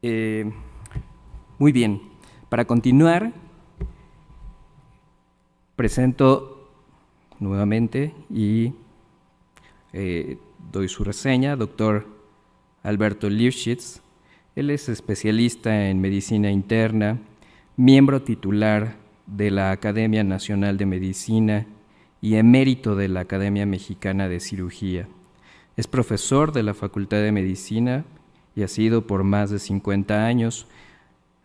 Eh, Muy bien, para continuar, presento nuevamente y doy su reseña, doctor Alberto Lifshitz. Él es especialista en medicina interna, miembro titular de la Academia Nacional de Medicina y emérito de la Academia Mexicana de Cirugía. Es profesor de la Facultad de Medicina y ha sido por más de 50 años,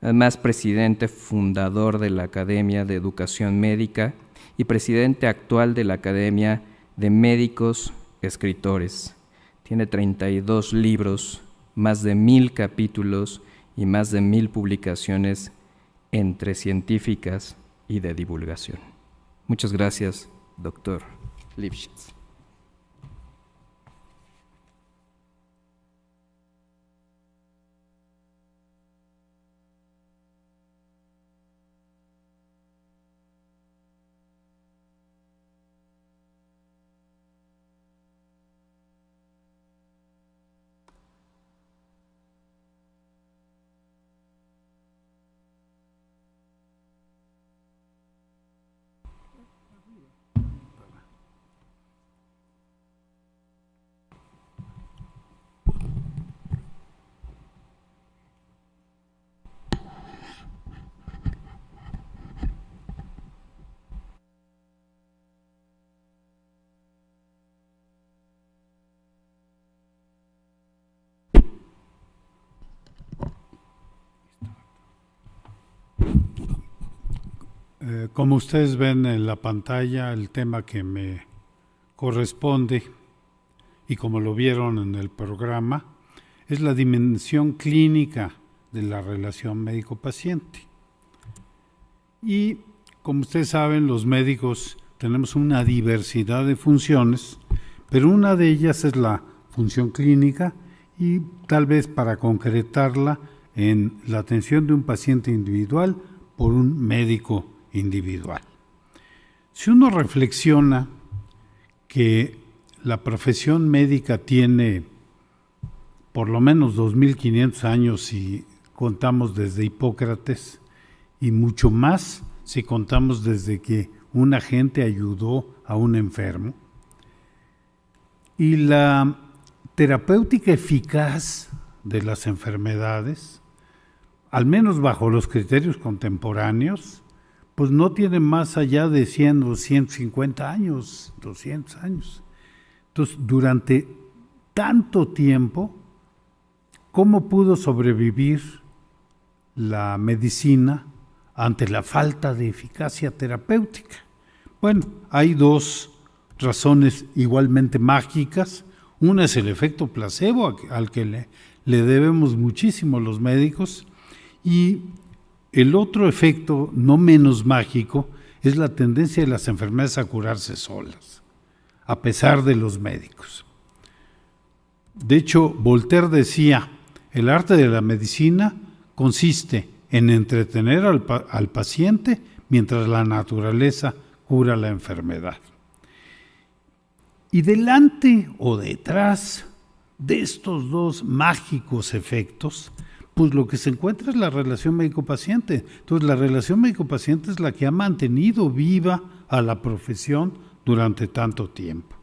además presidente fundador de la Academia de Educación Médica y presidente actual de la Academia de Médicos Escritores. Tiene 32 libros, más de 1000 capítulos y más de 1000 publicaciones entre científicas y de divulgación. Muchas gracias, doctor Lifshitz. Como ustedes ven en la pantalla, el tema que me corresponde, y como lo vieron en el programa, es la dimensión clínica de la relación médico-paciente. Y como ustedes saben, los médicos tenemos una diversidad de funciones, pero una de ellas es la función clínica y tal vez para concretarla en la atención de un paciente individual por un médico individual. Si uno reflexiona que la profesión médica tiene por lo menos 2500 años si contamos desde Hipócrates y mucho más si contamos desde que un agente ayudó a un enfermo, y la terapéutica eficaz de las enfermedades, al menos bajo los criterios contemporáneos, pues no tiene más allá de 100 o 150 años, 200 años. Entonces, durante tanto tiempo, ¿cómo pudo sobrevivir la medicina ante la falta de eficacia terapéutica? Bueno, hay dos razones igualmente mágicas. Una es el efecto placebo, al que le debemos muchísimo los médicos, y el otro efecto, no menos mágico, es la tendencia de las enfermedades a curarse solas, a pesar de los médicos. De hecho, Voltaire decía, el arte de la medicina consiste en entretener al paciente mientras la naturaleza cura la enfermedad. Y delante o detrás de estos dos mágicos efectos, pues lo que se encuentra es la relación médico-paciente. Entonces, la relación médico-paciente es la que ha mantenido viva a la profesión durante tanto tiempo.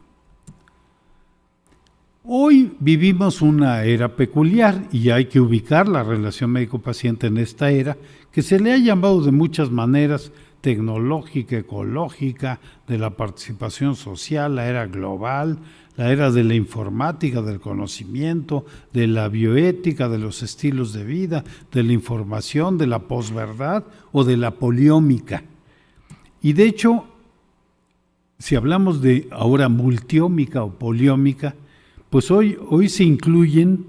Hoy vivimos una era peculiar y hay que ubicar la relación médico-paciente en esta era, que se le ha llamado de muchas maneras: tecnológica, ecológica, de la participación social, la era global, la era de la informática, del conocimiento, de la bioética, de los estilos de vida, de la información, de la posverdad o de la poliómica. Y de hecho, si hablamos de ahora multiómica o poliómica, pues hoy se incluyen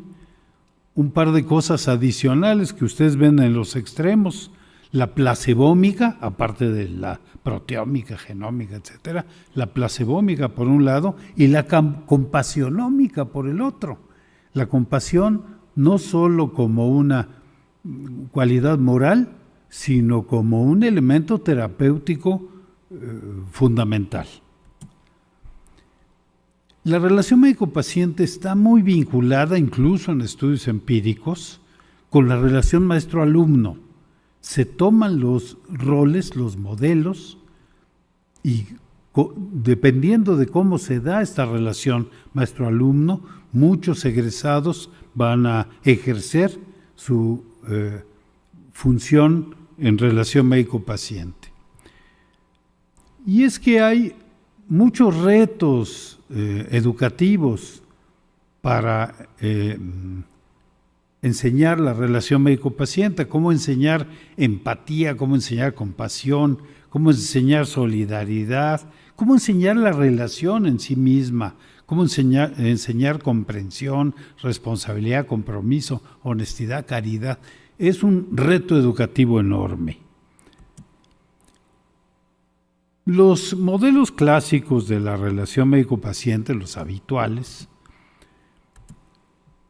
un par de cosas adicionales que ustedes ven en los extremos: la placebómica, aparte de la proteómica, genómica, etcétera, la placebómica por un lado y la compasionómica por el otro. La compasión no solo como una cualidad moral, sino como un elemento terapéutico fundamental. La relación médico-paciente está muy vinculada, incluso en estudios empíricos, con la relación maestro-alumno. Se toman los roles, los modelos, y dependiendo de cómo se da esta relación maestro-alumno, muchos egresados van a ejercer su función en relación médico-paciente. Y es que hay muchos retos educativos para enseñar la relación médico-paciente, cómo enseñar empatía, cómo enseñar compasión, cómo enseñar solidaridad, cómo enseñar la relación en sí misma, cómo enseñar comprensión, responsabilidad, compromiso, honestidad, caridad. Es un reto educativo enorme. Los modelos clásicos de la relación médico-paciente, los habituales,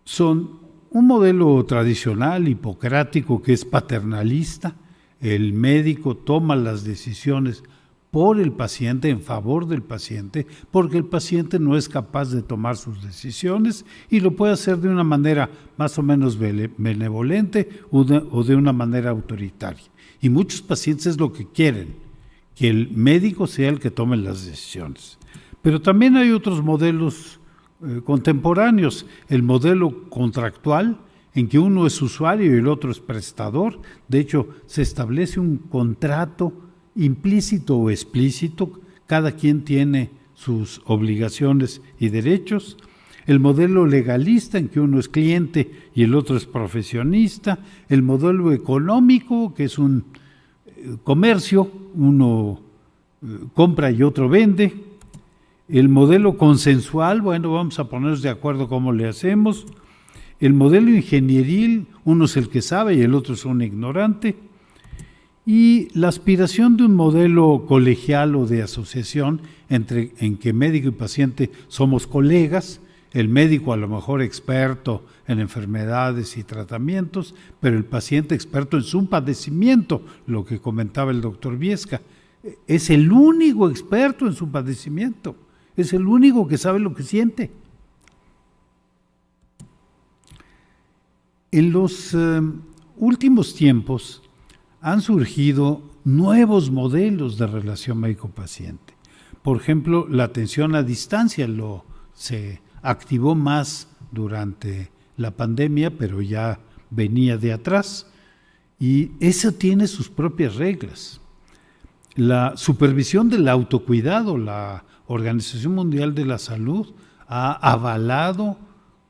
son un modelo tradicional, hipocrático, que es paternalista. El médico toma las decisiones por el paciente, en favor del paciente, porque el paciente no es capaz de tomar sus decisiones y lo puede hacer de una manera más o menos benevolente o de una manera autoritaria. Y muchos pacientes es lo que quieren, que el médico sea el que tome las decisiones. Pero también hay otros modelos contemporáneos, el modelo contractual, en que uno es usuario y el otro es prestador. De hecho, se establece un contrato implícito o explícito, cada quien tiene sus obligaciones y derechos. El modelo legalista, en que uno es cliente y el otro es profesionista. El modelo económico, que es un comercio, uno compra y otro vende. El modelo consensual, bueno, vamos a ponernos de acuerdo cómo le hacemos. El modelo ingenieril, uno es el que sabe y el otro es un ignorante. Y la aspiración de un modelo colegial o de asociación en que médico y paciente somos colegas, el médico a lo mejor experto en enfermedades y tratamientos, pero el paciente experto en su padecimiento, lo que comentaba el doctor Viesca, es el único experto en su padecimiento, es el único que sabe lo que siente. En los últimos tiempos han surgido nuevos modelos de relación médico-paciente. Por ejemplo, la atención a distancia se activó más durante la pandemia, pero ya venía de atrás, y eso tiene sus propias reglas. La supervisión del autocuidado, la Organización Mundial de la Salud ha avalado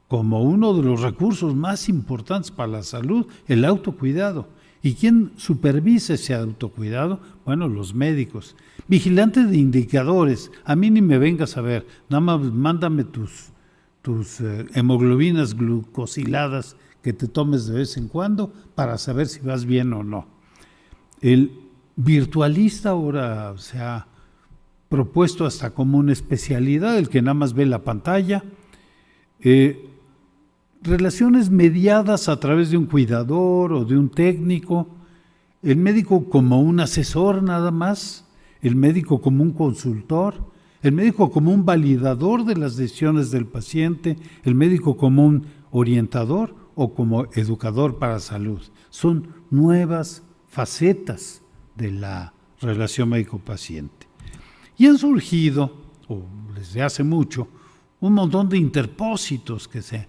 como uno de los recursos más importantes para la salud el autocuidado. ¿Y quién supervisa ese autocuidado? Bueno, los médicos. Vigilantes de indicadores. A mí ni me vengas a ver, nada más mándame tus hemoglobinas glucosiladas que te tomes de vez en cuando para saber si vas bien o no. El virtualista ahora se ha propuesto hasta como una especialidad, el que nada más ve la pantalla. Relaciones mediadas a través de un cuidador o de un técnico, el médico como un asesor nada más, el médico como un consultor, el médico como un validador de las decisiones del paciente, el médico como un orientador o como educador para salud. Son nuevas facetas de la relación médico-paciente. Y han surgido, desde hace mucho, un montón de interpósitos que se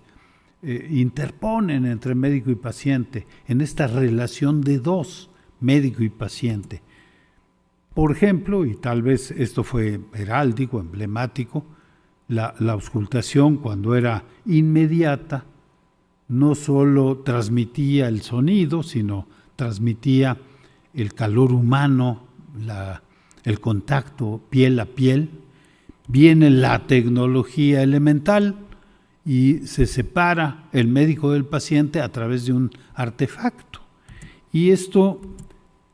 interponen entre médico y paciente en esta relación de dos, médico y paciente. Por ejemplo, y tal vez esto fue heráldico, emblemático, la auscultación, cuando era inmediata, no solo transmitía el sonido, sino transmitía el calor humano, el contacto piel a piel. Viene la tecnología elemental y se separa el médico del paciente a través de un artefacto. Y esto,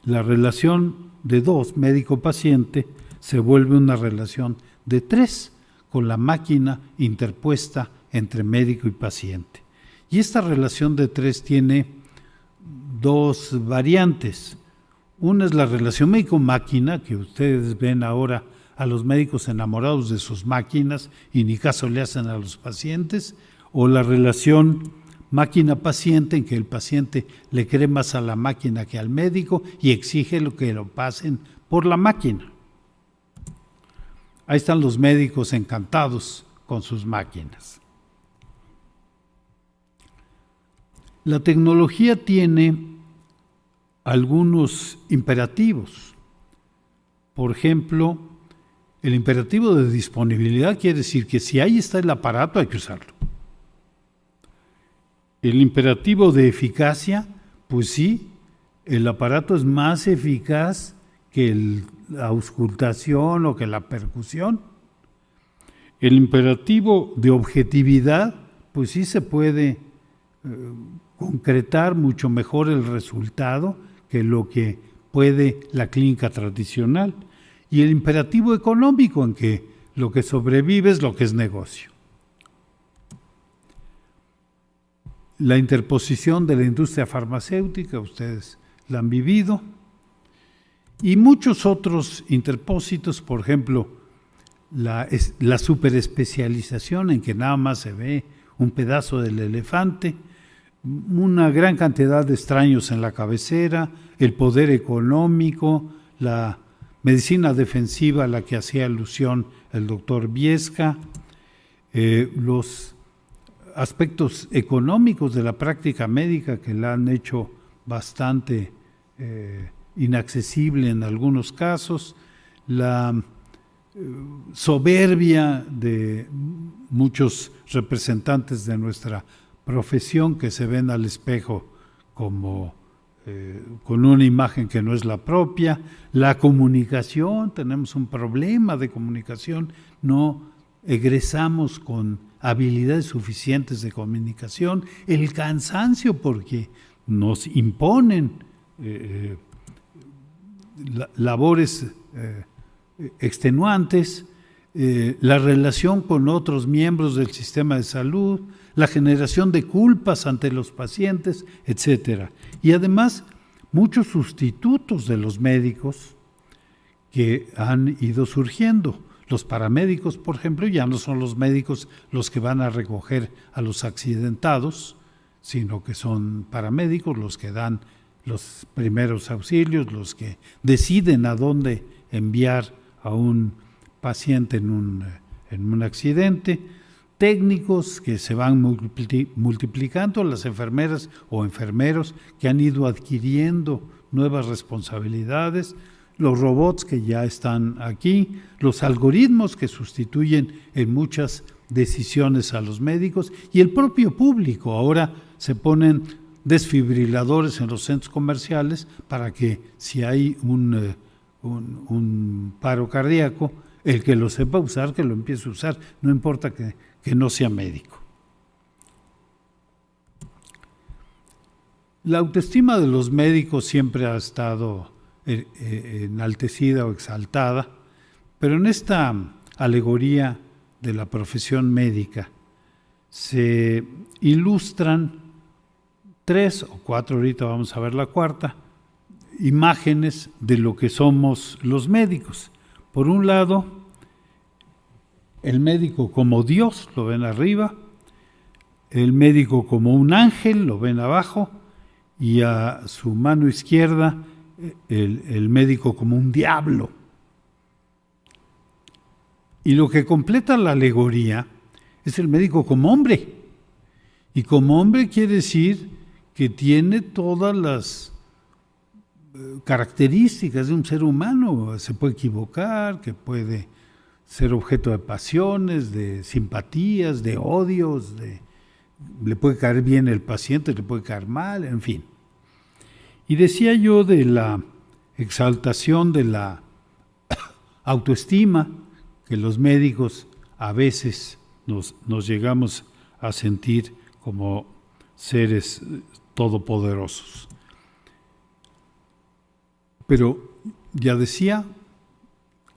la relación de dos, médico-paciente, se vuelve una relación de tres, con la máquina interpuesta entre médico y paciente. Y esta relación de tres tiene dos variantes. Una es la relación médico-máquina, que ustedes ven ahora a los médicos enamorados de sus máquinas y ni caso le hacen a los pacientes, o la relación máquina-paciente, en que el paciente le cree más a la máquina que al médico y exige lo que lo pasen por la máquina. Ahí están los médicos encantados con sus máquinas. La tecnología tiene algunos imperativos. Por ejemplo, el imperativo de disponibilidad quiere decir que si ahí está el aparato hay que usarlo. El imperativo de eficacia, pues sí, el aparato es más eficaz que la auscultación o que la percusión. El imperativo de objetividad, pues sí se puede concretar mucho mejor el resultado que lo que puede la clínica tradicional. Y el imperativo económico, en que lo que sobrevive es lo que es negocio. La interposición de la industria farmacéutica, ustedes la han vivido, y muchos otros interpósitos, por ejemplo, la superespecialización, en que nada más se ve un pedazo del elefante, una gran cantidad de extraños en la cabecera, el poder económico, la medicina defensiva a la que hacía alusión el doctor Viesca, los aspectos económicos de la práctica médica que la han hecho bastante inaccesible en algunos casos, la soberbia de muchos representantes de nuestra profesión que se ven al espejo como con una imagen que no es la propia, la comunicación, tenemos un problema de comunicación, no egresamos con habilidades suficientes de comunicación, el cansancio porque nos imponen labores extenuantes, la relación con otros miembros del sistema de salud, la generación de culpas ante los pacientes, etcétera. Y además, muchos sustitutos de los médicos que han ido surgiendo. Los paramédicos, por ejemplo, ya no son los médicos los que van a recoger a los accidentados, sino que son paramédicos los que dan los primeros auxilios, los que deciden a dónde enviar a un paciente en un accidente, técnicos que se van multiplicando, las enfermeras o enfermeros que han ido adquiriendo nuevas responsabilidades, los robots que ya están aquí, los algoritmos que sustituyen en muchas decisiones a los médicos y el propio público. Ahora se ponen desfibriladores en los centros comerciales para que si hay un paro cardíaco, el que lo sepa usar, que lo empiece a usar, no importa que no sea médico. La autoestima de los médicos siempre ha estado enaltecida o exaltada, pero en esta alegoría de la profesión médica se ilustran 3 o 4, ahorita vamos a ver la cuarta, imágenes de lo que somos los médicos. Por un lado, el médico como Dios, lo ven arriba, el médico como un ángel, lo ven abajo, y a su mano izquierda, el médico como un diablo. Y lo que completa la alegoría es el médico como hombre. Y como hombre quiere decir que tiene todas las características de un ser humano, se puede equivocar, que puede ser objeto de pasiones, de simpatías, de odios, le puede caer bien el paciente, le puede caer mal, en fin. Y decía yo de la exaltación de la autoestima, que los médicos a veces nos llegamos a sentir como seres todopoderosos. Pero ya decía,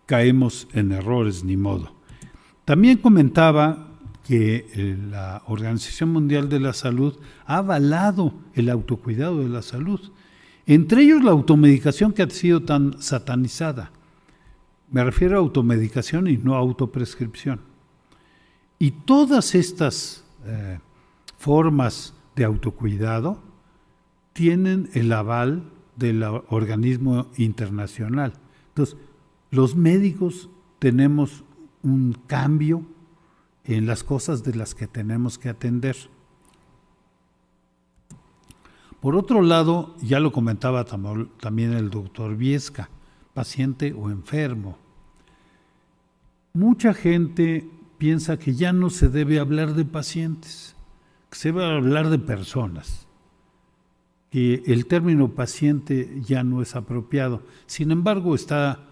caemos en errores, ni modo. También comentaba que la Organización Mundial de la Salud ha avalado el autocuidado de la salud, entre ellos la automedicación que ha sido tan satanizada. Me refiero a automedicación y no a autoprescripción. Y todas estas formas de autocuidado tienen el aval del organismo internacional. Entonces, los médicos tenemos un cambio en las cosas de las que tenemos que atender. Por otro lado, ya lo comentaba también el doctor Viesca, paciente o enfermo. Mucha gente piensa que ya no se debe hablar de pacientes, que se debe hablar de personas, que el término paciente ya no es apropiado. Sin embargo, está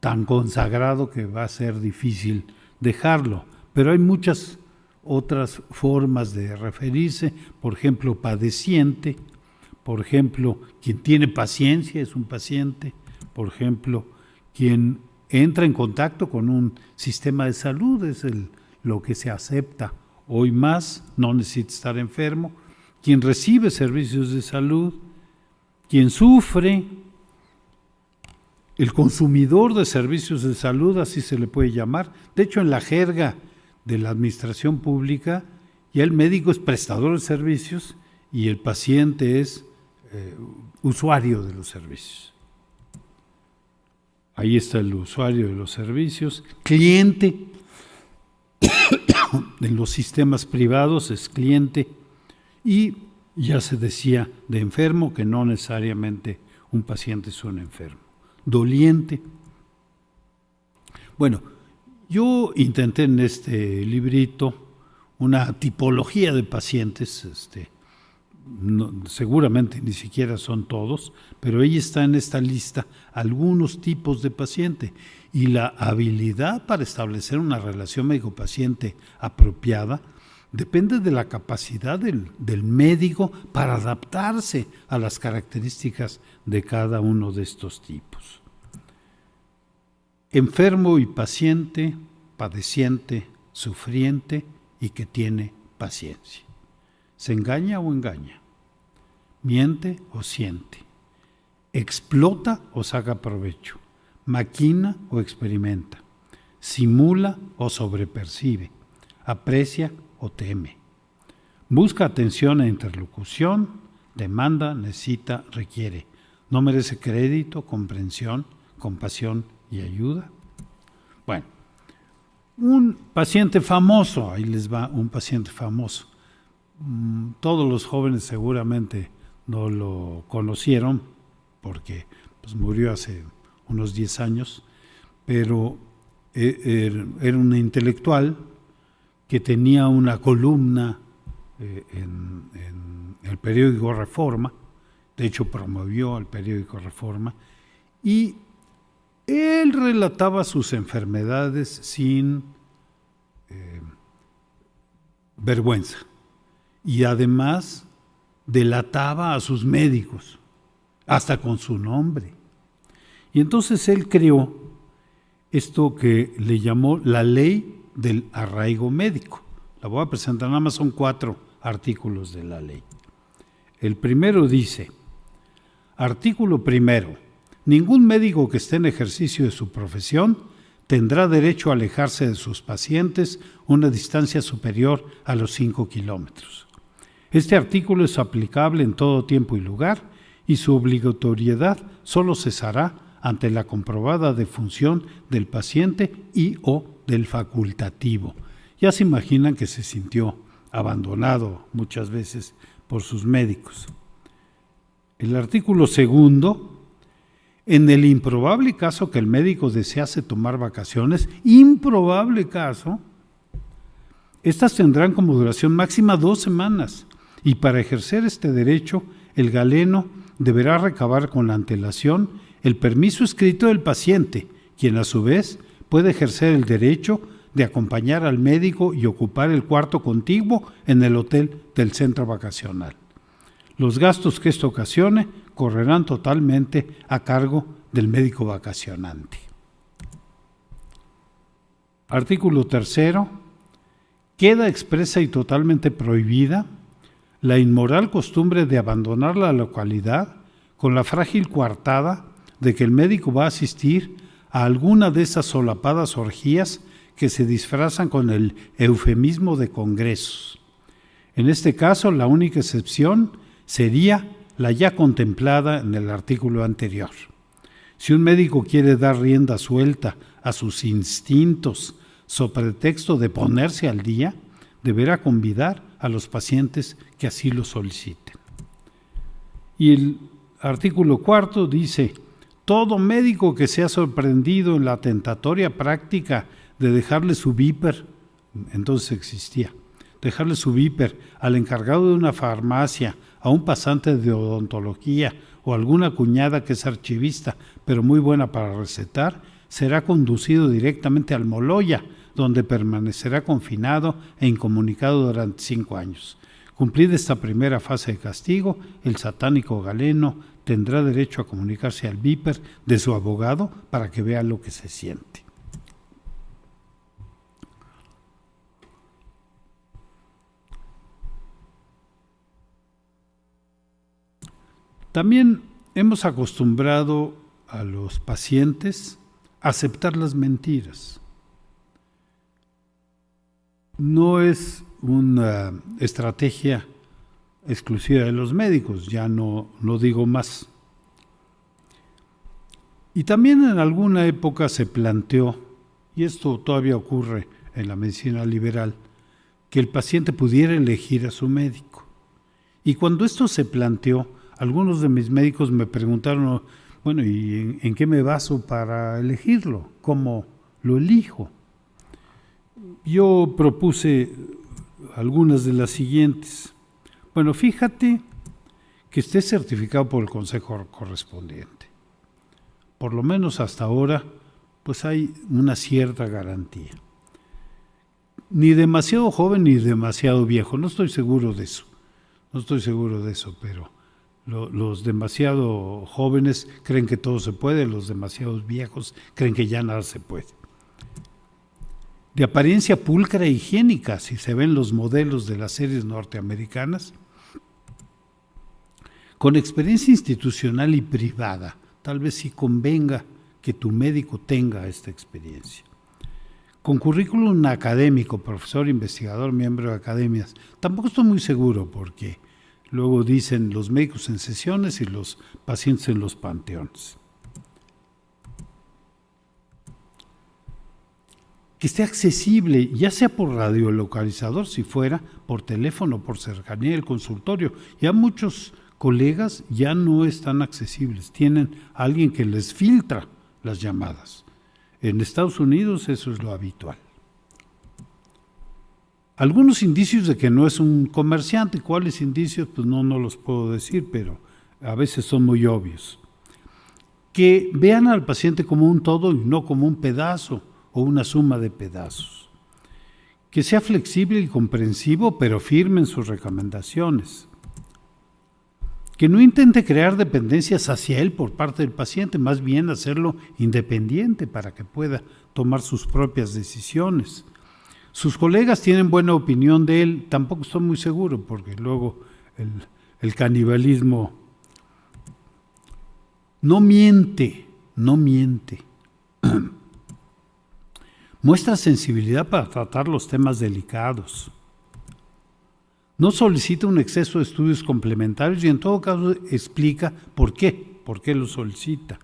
tan consagrado que va a ser difícil dejarlo, pero hay muchas otras formas de referirse, por ejemplo, padeciente, por ejemplo, quien tiene paciencia es un paciente, por ejemplo, quien entra en contacto con un sistema de salud es lo que se acepta hoy más, no necesita estar enfermo, quien recibe servicios de salud, quien sufre, el consumidor de servicios de salud, así se le puede llamar. De hecho, en la jerga de la administración pública, ya el médico es prestador de servicios y el paciente es usuario de los servicios. Ahí está el usuario de los servicios. Cliente, en los sistemas privados es cliente. Y ya se decía de enfermo, que no necesariamente un paciente es un enfermo. Doliente. Bueno, yo intenté en este librito una tipología de pacientes, seguramente ni siquiera son todos, pero ahí está en esta lista algunos tipos de paciente, y la habilidad para establecer una relación médico-paciente apropiada depende de la capacidad del médico para adaptarse a las características de cada uno de estos tipos. Enfermo y paciente, padeciente, sufriente y que tiene paciencia. ¿Se engaña o engaña? ¿Miente o siente? ¿Explota o saca provecho? ¿Maquina o experimenta? ¿Simula o sobrepercibe? ¿Aprecia o teme? Busca atención e interlocución, demanda, necesita, requiere. ¿No merece crédito, comprensión, compasión y ayuda? Bueno, un paciente famoso, ahí les va un paciente famoso. Todos los jóvenes seguramente no lo conocieron porque pues, murió hace unos 10 años, pero era un intelectual que tenía una columna en el periódico Reforma, de hecho promovió al periódico Reforma, y él relataba sus enfermedades sin vergüenza, y además delataba a sus médicos, hasta con su nombre. Y entonces él creó esto que le llamó la ley del arraigo médico. La voy a presentar, nada más son 4 artículos de la ley. El primero dice, artículo primero, ningún médico que esté en ejercicio de su profesión tendrá derecho a alejarse de sus pacientes una distancia superior a los 5 kilómetros. Este artículo es aplicable en todo tiempo y lugar y su obligatoriedad solo cesará ante la comprobada defunción del paciente y o del facultativo. Ya se imaginan que se sintió abandonado muchas veces por sus médicos. El artículo segundo, en el improbable caso que el médico desease tomar vacaciones, improbable caso, estas tendrán como duración máxima 2 semanas y para ejercer este derecho el galeno deberá recabar con la antelación el permiso escrito del paciente, quien a su vez puede ejercer el derecho de acompañar al médico y ocupar el cuarto contiguo en el hotel del centro vacacional. Los gastos que esto ocasione correrán totalmente a cargo del médico vacacionante. Artículo 3. Queda expresa y totalmente prohibida la inmoral costumbre de abandonar la localidad con la frágil coartada de que el médico va a asistir a alguna de esas solapadas orgías que se disfrazan con el eufemismo de congresos. En este caso, la única excepción sería la ya contemplada en el artículo anterior. Si un médico quiere dar rienda suelta a sus instintos sobre pretexto de ponerse al día, deberá convidar a los pacientes que así lo soliciten. Y el artículo 4 dice: todo médico que sea sorprendido en la tentatoria práctica de dejarle su viper, entonces existía, dejarle su viper al encargado de una farmacia, a un pasante de odontología o alguna cuñada que es archivista, pero muy buena para recetar, será conducido directamente al Moloya, donde permanecerá confinado e incomunicado durante 5 años. Cumplida esta primera fase de castigo, el satánico galeno tendrá derecho a comunicarse al viper de su abogado para que vea lo que se siente. También hemos acostumbrado a los pacientes a aceptar las mentiras. No es una estrategia exclusiva de los médicos, ya no digo más. Y también en alguna época se planteó, y esto todavía ocurre en la medicina liberal, que el paciente pudiera elegir a su médico. Y cuando esto se planteó, algunos de mis médicos me preguntaron, bueno, ¿y en qué me baso para elegirlo? ¿Cómo lo elijo? Yo propuse algunas de las siguientes. Bueno, fíjate que esté certificado por el consejo correspondiente. Por lo menos hasta ahora, pues hay una cierta garantía. Ni demasiado joven ni demasiado viejo, no estoy seguro de eso, pero los demasiado jóvenes creen que todo se puede, los demasiados viejos creen que ya nada se puede. De apariencia pulcra e higiénica, si se ven los modelos de las series norteamericanas, con experiencia institucional y privada, tal vez sí convenga que tu médico tenga esta experiencia. Con currículum académico, profesor, investigador, miembro de academias, tampoco estoy muy seguro porque luego dicen los médicos en sesiones y los pacientes en los panteones. Que esté accesible, ya sea por radiolocalizador, si fuera, por teléfono, por cercanía del consultorio. Ya muchos colegas ya no están accesibles, tienen a alguien que les filtra las llamadas. En Estados Unidos eso es lo habitual. Algunos indicios de que no es un comerciante, ¿cuáles indicios? Pues no los puedo decir, pero a veces son muy obvios. Que vean al paciente como un todo y no como un pedazo o una suma de pedazos. Que sea flexible y comprensivo, pero firme en sus recomendaciones. Que no intente crear dependencias hacia él por parte del paciente, más bien hacerlo independiente para que pueda tomar sus propias decisiones. Sus colegas tienen buena opinión de él, tampoco estoy muy seguro, porque luego el canibalismo no miente. Muestra sensibilidad para tratar los temas delicados. No solicita un exceso de estudios complementarios y en todo caso explica por qué lo solicita.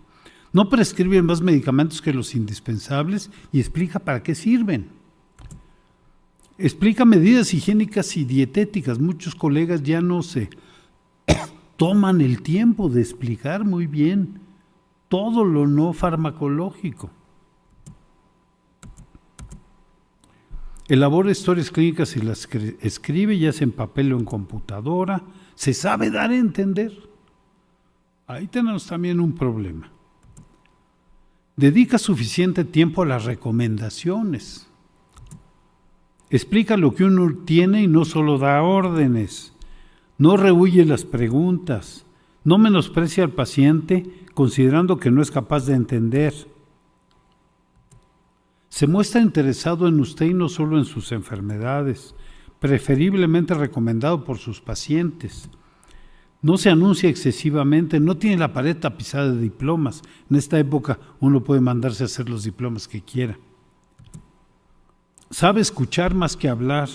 No prescribe más medicamentos que los indispensables y explica para qué sirven. Explica medidas higiénicas y dietéticas. Muchos colegas ya no se toman el tiempo de explicar muy bien todo lo no farmacológico. Elabora historias clínicas y las escribe, ya sea en papel o en computadora. Se sabe dar a entender. Ahí tenemos también un problema. Dedica suficiente tiempo a las recomendaciones. Explica lo que uno tiene y no solo da órdenes. No rehúye las preguntas. No menosprecia al paciente considerando que no es capaz de entender. Se muestra interesado en usted y no solo en sus enfermedades, preferiblemente recomendado por sus pacientes. No se anuncia excesivamente, no tiene la pared tapizada de diplomas. En esta época uno puede mandarse a hacer los diplomas que quiera. Sabe escuchar más que hablar.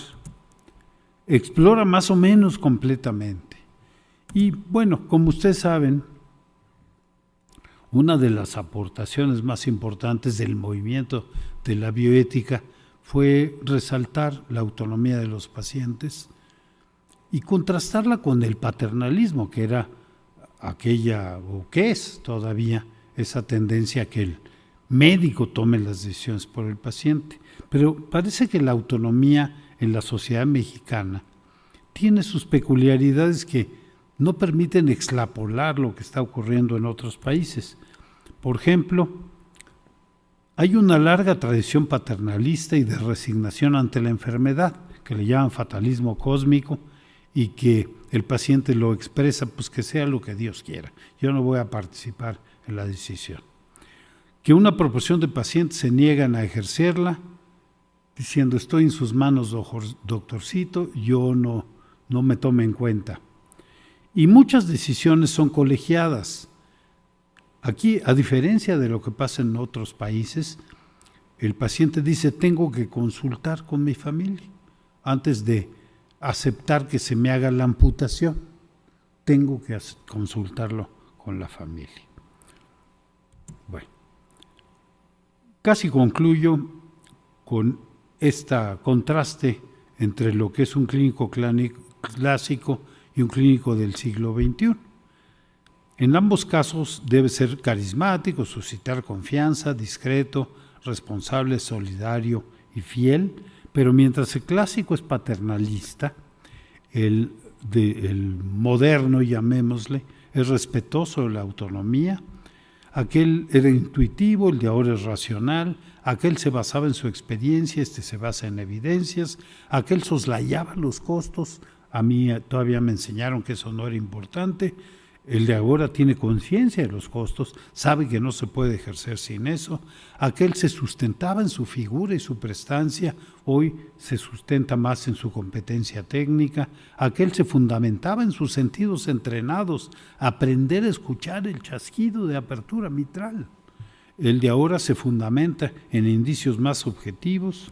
explora más o menos completamente. Y bueno, como ustedes saben, una de las aportaciones más importantes del movimiento de la bioética fue resaltar la autonomía de los pacientes y contrastarla con el paternalismo, que era aquella, o que es todavía, esa tendencia a que el médico tome las decisiones por el paciente. Pero parece que la autonomía en la sociedad mexicana tiene sus peculiaridades que no permiten extrapolar lo que está ocurriendo en otros países. Por ejemplo, hay una larga tradición paternalista y de resignación ante la enfermedad, que le llaman fatalismo cósmico, y que el paciente lo expresa, pues que sea lo que Dios quiera. Yo no voy a participar en la decisión. Que una proporción de pacientes se niegan a ejercerla, diciendo estoy en sus manos, doctorcito, yo no me tome en cuenta. Y muchas decisiones son colegiadas. Aquí, a diferencia de lo que pasa en otros países, el paciente dice tengo que consultar con mi familia antes de aceptar que se me haga la amputación. Tengo que consultarlo con la familia. Bueno, casi concluyo con este contraste entre lo que es un clínico clásico y un clínico del siglo XXI. En ambos casos debe ser carismático, suscitar confianza, discreto, responsable, solidario y fiel, pero mientras el clásico es paternalista, el moderno, llamémosle, es respetuoso de la autonomía. Aquel era intuitivo, el de ahora es racional. Aquel se basaba en su experiencia, este se basa en evidencias. Aquel soslayaba los costos. A mí todavía me enseñaron que eso no era importante. El de ahora tiene conciencia de los costos, sabe que no se puede ejercer sin eso. Aquel se sustentaba en su figura y su prestancia, hoy se sustenta más en su competencia técnica. Aquel se fundamentaba en sus sentidos entrenados, aprender a escuchar el chasquido de apertura mitral. El de ahora se fundamenta en indicios más objetivos.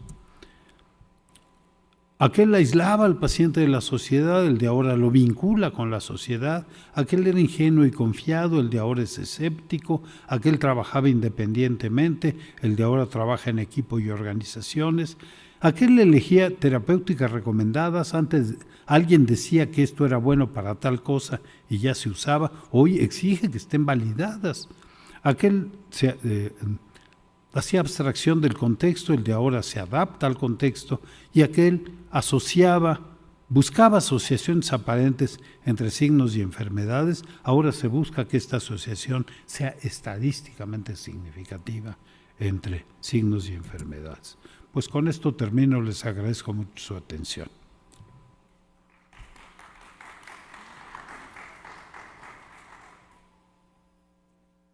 Aquel aislaba al paciente de la sociedad, el de ahora lo vincula con la sociedad. Aquel era ingenuo y confiado, el de ahora es escéptico. Aquel trabajaba independientemente, el de ahora trabaja en equipo y organizaciones. Aquel elegía terapéuticas recomendadas, antes alguien decía que esto era bueno para tal cosa y ya se usaba, hoy exige que estén validadas. Aquel hacía abstracción del contexto, el de ahora se adapta al contexto, y aquel buscaba asociaciones aparentes entre signos y enfermedades. Ahora se busca que esta asociación sea estadísticamente significativa entre signos y enfermedades. Pues con esto termino, les agradezco mucho su atención.